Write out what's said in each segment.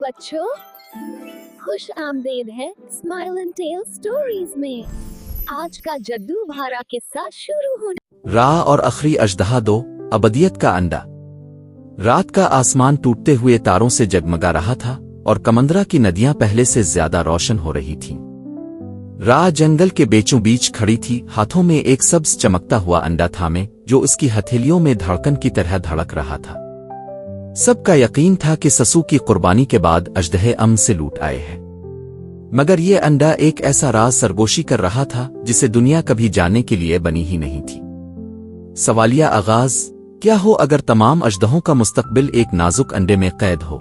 बच्चों, खुश आमदीद है स्माइल एंड टेल स्टोरीज में। आज का जद्दू भरा किस्सा शुरू होने। रा और आखिरी अजदहा दो, अबदियत का अंडा। रात का आसमान टूटते हुए तारों से जगमगा रहा था और कमंदरा की नदियां पहले से ज्यादा रोशन हो रही थीं। रा जंगल के बीचों बीच खड़ी थी, हाथों में एक सब्ज चमकता हुआ अंडा थामे जो उसकी हथेलियों में धड़कन की तरह धड़क रहा था। सबका यकीन था कि ससु की कुर्बानी के बाद अजदहे अम्न से लूट आए हैं, मगर ये अंडा एक ऐसा राज सरगोशी कर रहा था जिसे दुनिया कभी जानने के लिए बनी ही नहीं थी। सवालिया आगाज, क्या हो अगर तमाम अजदहों का मुस्तकबिल एक नाजुक अंडे में कैद हो।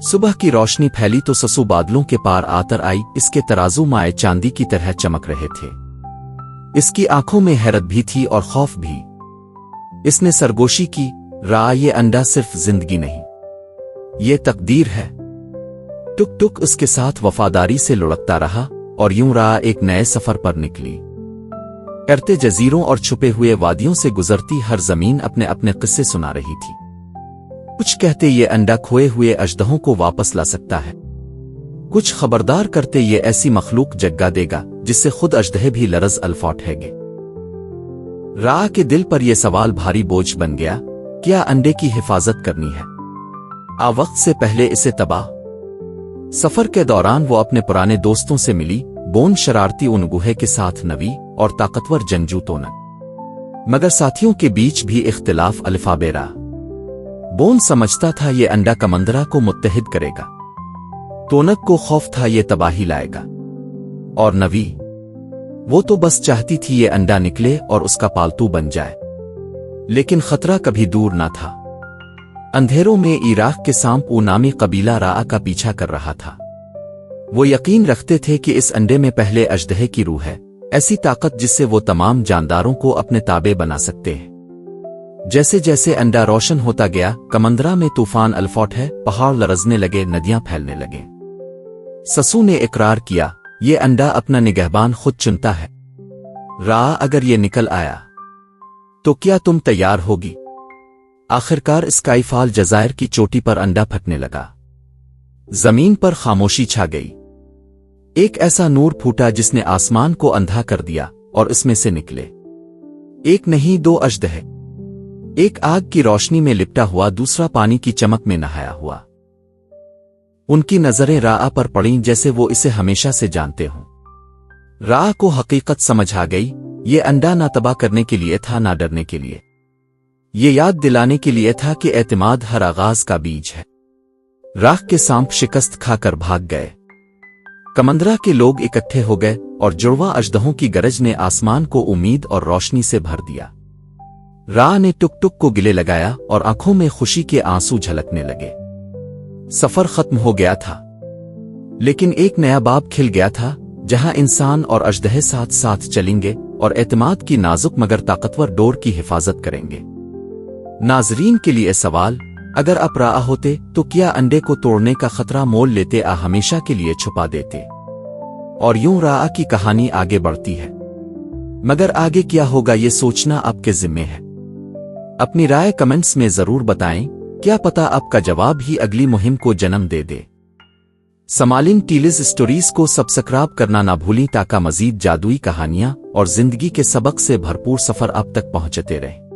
सुबह की रोशनी फैली तो ससु बादलों के पार आतर आई। इसके तराजू माए चांदी की तरह चमक रहे थे। इसकी आंखों में हैरत भी थी और खौफ भी। इसने सरगोशी की, रा ये अंडा सिर्फ जिंदगी नहीं, ये तकदीर है। टुक टुक उसके साथ वफादारी से लुढ़कता रहा और यूं रा एक नए सफर पर निकली। करते जजीरों और छुपे हुए वादियों से गुजरती हर जमीन अपने अपने किस्से सुना रही थी। कुछ कहते ये अंडा खोए हुए अजदहों को वापस ला सकता है, कुछ खबरदार करते ये ऐसी मखलूक जग्गा देगा जिससे खुद अजदहे भी लरज अल्फौट हैगे। रा के दिल पर यह सवाल भारी बोझ बन गया, क्या अंडे की हिफाजत करनी है आ वक्त से पहले इसे तबाह। सफर के दौरान वो अपने पुराने दोस्तों से मिली, बोन शरारती उनगुहे के साथ नवी और ताकतवर जंगजू तोनक। मगर साथियों के बीच भी इख्तिलाफ अल्फाबेरा। बोन समझता था ये अंडा कमंदरा को मुत्तहिद करेगा, तोनक को खौफ था ये तबाही लाएगा, और नवी, वो तो बस चाहती थी ये अंडा निकले और उसका पालतू बन जाए। लेकिन खतरा कभी दूर ना था। अंधेरों में इराक के सांपू नामी कबीला रा का पीछा कर रहा था। वो यकीन रखते थे कि इस अंडे में पहले अजदहे की रूह है, ऐसी ताकत जिससे वो तमाम जानदारों को अपने ताबे बना सकते हैं। जैसे जैसे अंडा रोशन होता गया, कमंदरा में तूफान अल्फौट है, पहाड़ लरजने लगे, नदियां फैलने लगे। ससु ने इकरार किया, ये अंडा अपना निगहबान खुद चुनता है। रा, अगर ये निकल आया तो क्या तुम तैयार होगी। आखिरकार स्काईफॉल जजायर की चोटी पर अंडा फटने लगा। जमीन पर खामोशी छा गई। एक ऐसा नूर फूटा जिसने आसमान को अंधा कर दिया और इसमें से निकले एक नहीं दो अजदहे। एक आग की रोशनी में लिपटा हुआ, दूसरा पानी की चमक में नहाया हुआ। उनकी नजरें रा पर पड़ीं जैसे वो इसे हमेशा से जानते हों। रा को हकीकत समझ आ गई, ये अंडा ना तबाह करने के लिए था ना डरने के लिए। ये याद दिलाने के लिए था कि एतमाद हर आगाज का बीज है। राख के सांप शिकस्त खाकर भाग गए। कमंदरा के लोग इकट्ठे हो गए और जुड़वा अजदहों की गरज ने आसमान को उम्मीद और रोशनी से भर दिया। रा ने टुक टुक को गिले लगाया और आंखों में खुशी के आंसू झलकने लगे। सफर खत्म हो गया था, लेकिन एक नया बाब खिल गया था जहां इंसान और अजदहे साथ साथ चलेंगे और एतमाद की नाजुक मगर ताकतवर डोर की हिफाजत करेंगे। नाजरीन के लिए सवाल, अगर आप रा होते तो क्या अंडे को तोड़ने का खतरा मोल लेते आ हमेशा के लिए छुपा देते। और यूं रा की कहानी आगे बढ़ती है, मगर आगे क्या होगा ये सोचना आपके जिम्मे है। अपनी राय कमेंट्स में जरूर बताएं, क्या पता आपका जवाब ही अगली मुहिम को जन्म दे दे। समालिन टीलिज स्टोरीज को सब्सक्राइब करना ना भूलें ताकि मजीद जादुई कहानियां और जिंदगी के सबक से भरपूर सफर आप तक पहुंचते रहे।